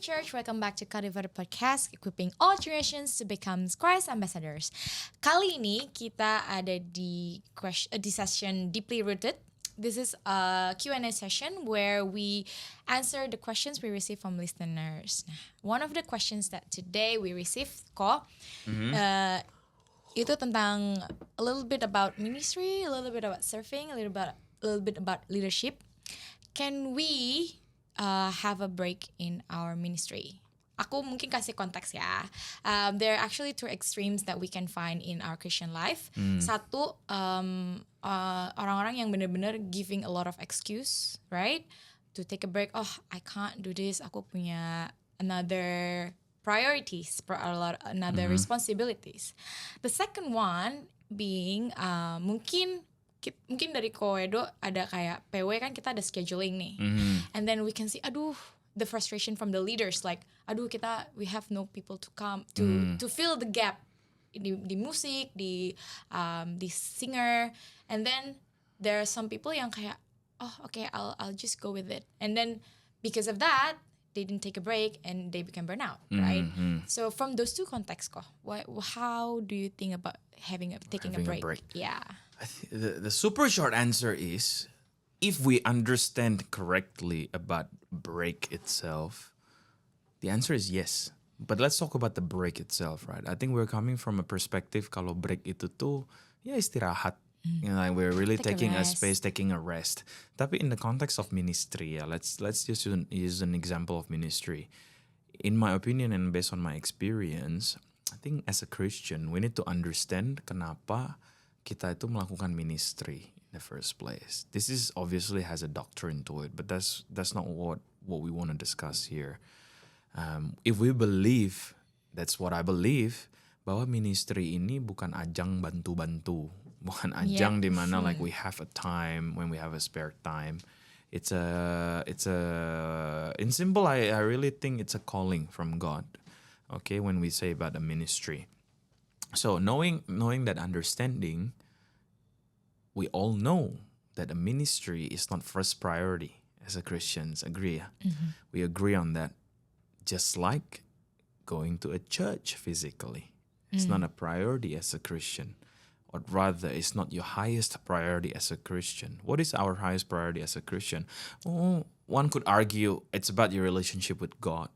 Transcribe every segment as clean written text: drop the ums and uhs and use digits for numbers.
Church. Welcome back to Cultivated Podcast, equipping all generations to become Christ ambassadors. Kali ini kita ada di session Deeply Rooted. This is a Q&A session where we answer the questions we receive from listeners. Nah, one of the questions that today we received itu tentang a little bit about ministry, a little bit about surfing, a little bit about leadership. Can we have a break in our ministry? Aku mungkin kasih konteks ya. There are actually two extremes that we can find in our Christian life. Satu, orang-orang yang benar-benar giving a lot of excuse, right? To take a break. Oh, I can't do this. Aku punya another priorities, another responsibilities. The second one being mungkin dari Koedo ada kayak PW kan kita ada scheduling nih. And then we can see the frustration from the leaders like we have no people to come to fill the gap di musik, di singer. And then there are some people yang kayak I'll just go with it. And then because of that they didn't take a break and they become burnout, right? So from those two contexts, how do you think about taking a break? Yeah. The super short answer is, if we understand correctly about break itself, the answer is yes. But let's talk about the break itself, right? I think we're coming from a perspective kalau break itu tuh ya istirahat. You know, like we're really taking a space, taking a rest. Tapi in the context of ministry, let's just use an example of ministry. In my opinion and based on my experience, I think as a Christian, we need to understand kenapa kita itu melakukan ministry in the first place. This is obviously has a doctrine to it, but that's not what we want to discuss here. If we believe, that's what I believe, bahwa ministry ini bukan ajang bantu-bantu, bukan ajang di mana like we have a time when we have a spare time. It's in simple, I really think it's a calling from God. Okay, when we say about the ministry. So knowing that understanding, we all know that a ministry is not first priority as a Christians. Agree? We agree on that. Just like going to a church physically. It's not a priority as a Christian. Or rather, it's not your highest priority as a Christian. What is our highest priority as a Christian? Oh, one could argue it's about your relationship with God.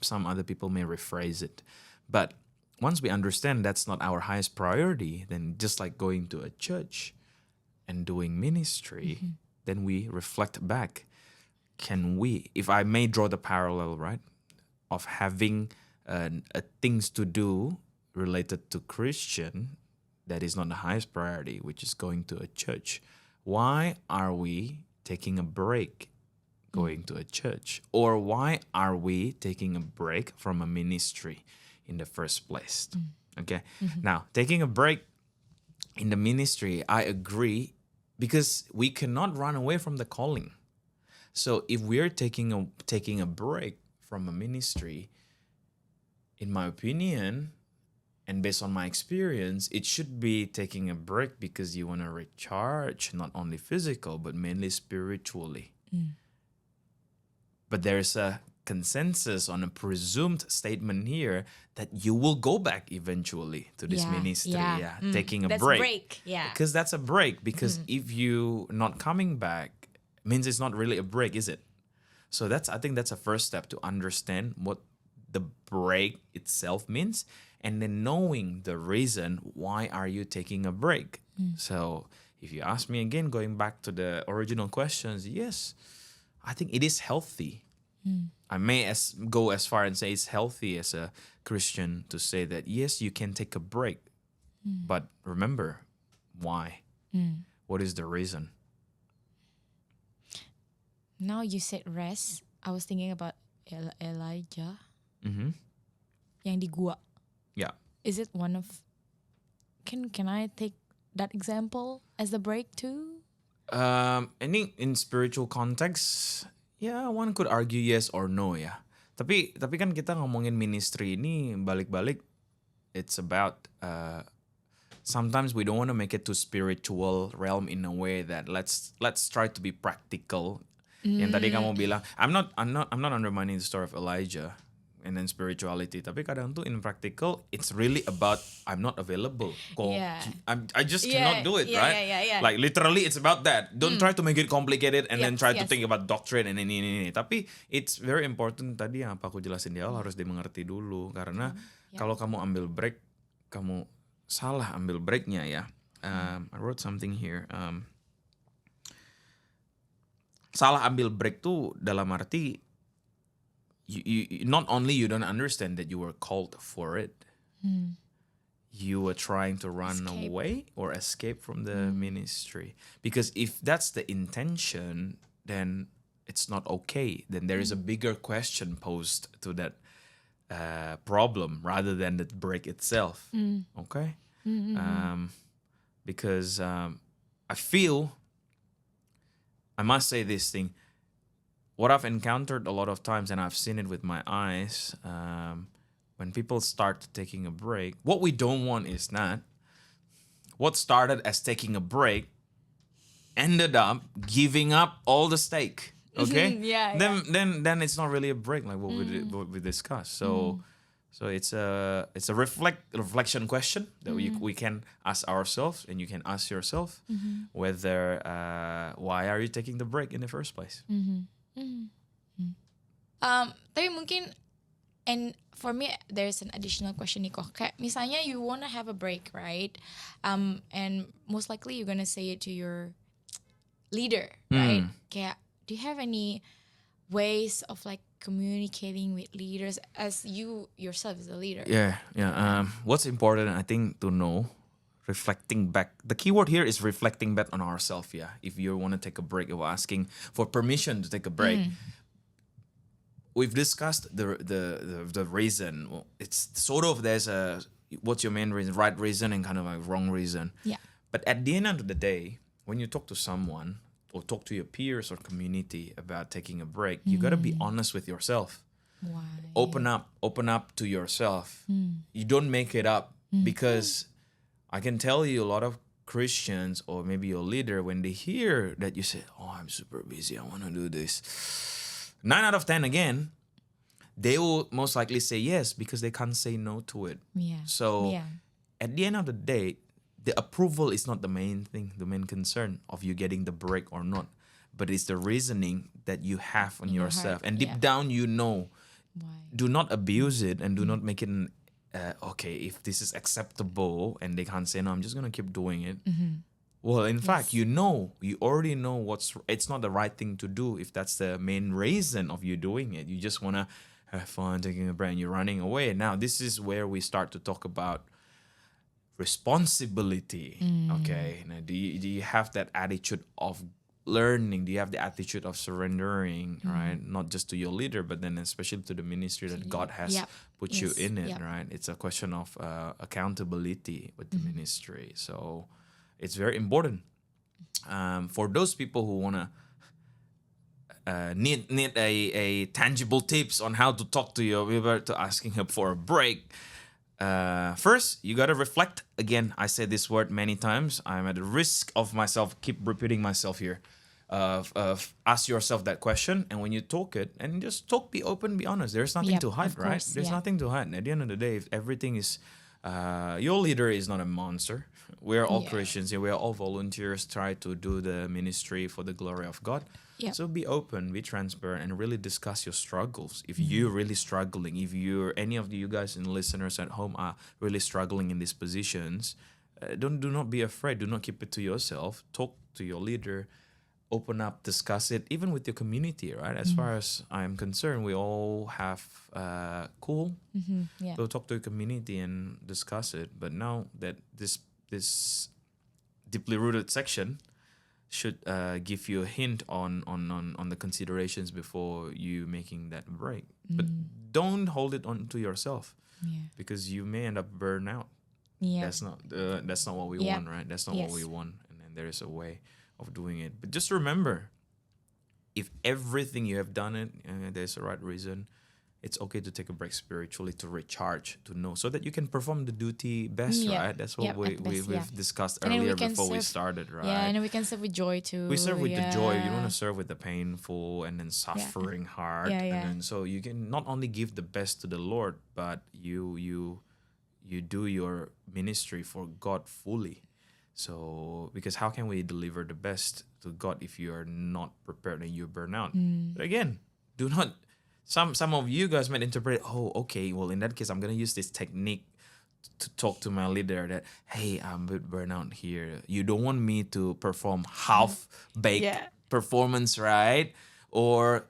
Some other people may rephrase it. But once we understand that's not our highest priority, then just like going to a church and doing ministry, then we reflect back. Can we, if I may draw the parallel, right, of having things to do related to Christian that is not the highest priority, which is going to a church. Why are we taking a break going to a church? Or why are we taking a break from a ministry in the first place? Okay. Now, taking a break in the ministry, I agree, because we cannot run away from the calling. So if we're taking a break from a ministry, in my opinion, and based on my experience, it should be taking a break because you want to recharge, not only physical, but mainly spiritually. But there's a consensus on a presumed statement here that you will go back eventually to this ministry. Taking a break. Yeah. Because that's a break. Because if you not coming back, means it's not really a break, is it? So I think that's a first step to understand what the break itself means, and then knowing the reason why are you taking a break. So if you ask me again, going back to the original questions, yes, I think it is healthy. I may go as far and say it's healthy as a Christian to say that yes, you can take a break, but remember why. What is the reason? Now you said rest, I was thinking about Elijah yang di gua. Yeah. Is it one of? Can I take that example as the break too? I think in spiritual context, yeah, one could argue yes or no ya. Tapi kan kita ngomongin ministry ini balik-balik, it's about sometimes we don't want to make it to spiritual realm in a way that let's try to be practical. Yang tadi kamu bilang, I'm not undermining the story of Elijah and then spirituality. Tapi kadang tuh in practical, it's really about I'm not available. Yeah. I just cannot do it, yeah, right? yeah. Like literally, it's about that. Don't try to make it complicated and then try to Yes. think about doctrine and ini. Tapi it's very important tadi yang apa aku jelasin di awal harus dimengerti dulu karena kalau kamu ambil break, kamu salah ambil breaknya ya. I wrote something here. Salah ambil break tuh dalam arti you not only you don't understand that you were called for it, you were trying to run away or escape from the ministry. Because if that's the intention, then it's not okay. Then there is a bigger question posed to that problem rather than the break itself. Okay? Because I feel, I must say this thing, what I've encountered a lot of times, and I've seen it with my eyes, when people start taking a break, what we don't want is not what started as taking a break ended up giving up all the steak. Okay, then it's not really a break like what we discussed. So it's a reflection question that we can ask ourselves, and you can ask yourself whether why are you taking the break in the first place. Tapi mungkin, and for me there's an additional question nih kok. Kayak misalnya you wanna have a break, right? And most likely you're gonna say it to your leader, right? Kayak, do you have any ways of like communicating with leaders as you yourself as a leader? Yeah. What's important, I think, to know, reflecting back. The key word here is reflecting back on ourselves. Yeah, if you want to take a break, or asking for permission to take a break. We've discussed the reason. Well, it's sort of there's a what's your main reason, right reason, and kind of a wrong reason. Yeah. But at the end of the day, when you talk to someone or talk to your peers or community about taking a break, you gotta be honest with yourself. Why? Open up to yourself. You don't make it up because I can tell you a lot of Christians or maybe your leader, when they hear that you say, "Oh, I'm super busy, I want to do this," 9 out of 10 again, they will most likely say yes because they can't say no to it. Yeah. So at the end of the day, the approval is not the main thing, the main concern of you getting the break or not, but it's the reasoning that you have on In your yourself. heart, And deep down, you know, Why? do not abuse it and do not make it okay, if this is acceptable and they can't say no, I'm just gonna keep doing it. Well, in fact, you already know it's not the right thing to do if that's the main reason of you doing it. You just wanna have fun taking a break and you're running away. Now this is where we start to talk about responsibility. Okay, now do you have that attitude of learning? Do you have the attitude of surrendering, right? Not just to your leader, but then especially to the ministry that God has put you in it, right? It's a question of accountability with the ministry. So it's very important for those people who wanna need a tangible tips on how to talk to your leader, to asking him for a break. First, you gotta reflect. Again, I say this word many times. I'm at the risk of myself keep repeating myself here. Ask yourself that question, and when you talk it, and just talk, be open, be honest. There's nothing to hide, right? There's nothing to hide. And at the end of the day, if everything is, your leader is not a monster. We are all Christians here. We are all volunteers. Try to do the ministry for the glory of God. So be open, be transparent, and really discuss your struggles. If you're really struggling, if any of you guys and listeners at home are really struggling in these positions, do not be afraid. Do not keep it to yourself. Talk to your leader. Open up, discuss it, even with your community, right? As far as I'm concerned, we all have to talk to your community and discuss it. But now that this deeply rooted section should give you a hint on the considerations before you making that break. But don't hold it on to yourself, because you may end up burn out. That's not what we want, right? That's not what we want. And then there is a way of doing it. But just remember, if everything you have done it, there's a right reason, it's okay to take a break spiritually, to recharge, to know, so that you can perform the duty best, Yeah. right? That's what Yep, at best, we've discussed And then we earlier can before we serve- started, right? Yeah, and then we can serve with joy too. We serve with the joy. You don't want Yeah. to serve with the painful and then suffering heart. Yeah, yeah. And then so you can not only give the best to the Lord, but you do your ministry for God fully. So because how can we deliver the best to God if you are not prepared and you burn out? But again, do not. Some of you guys might interpret, oh, okay, well in that case I'm gonna use this technique to talk to my leader that, hey, I'm a bit burnout here. You don't want me to perform half-baked Yeah. performance, right? Or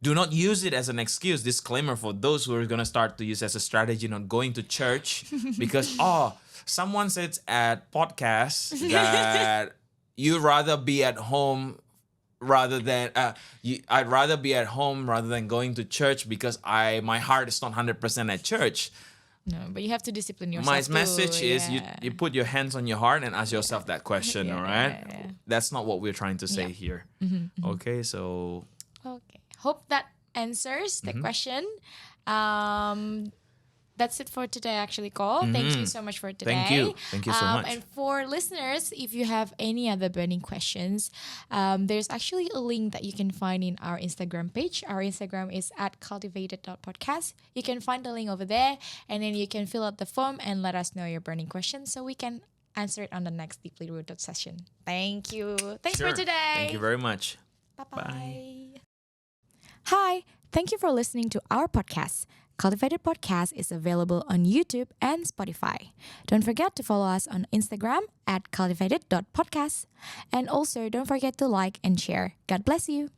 do not use it as an excuse. Disclaimer for those who are going to start to use as a strategy not going to church because, someone said at podcasts that you'd rather be at home rather than I'd rather be at home rather than going to church because my heart is not 100% at church. No, but you have to discipline yourself. My too. message is Yeah. you put your hands on your heart and ask yourself that question, Yeah, all right? yeah. That's not what we're trying to say Yeah. here. Okay, so Okay. Hope that answers the question. That's it for today, actually, Cole. Thank you so much for today. Thank you. Thank you so much. And for listeners, if you have any other burning questions, there's actually a link that you can find in our Instagram page. Our Instagram is at cultivated.podcast. You can find the link over there, and then you can fill out the form and let us know your burning questions so we can answer it on the next Deeply Rooted session. Thank you. Thanks for Sure. today. Thank you very much. Bye-bye. Hi, thank you for listening to our podcast. Cultivated Podcast is available on YouTube and Spotify. Don't forget to follow us on Instagram at cultivated.podcast. And also don't forget to like and share. God bless you.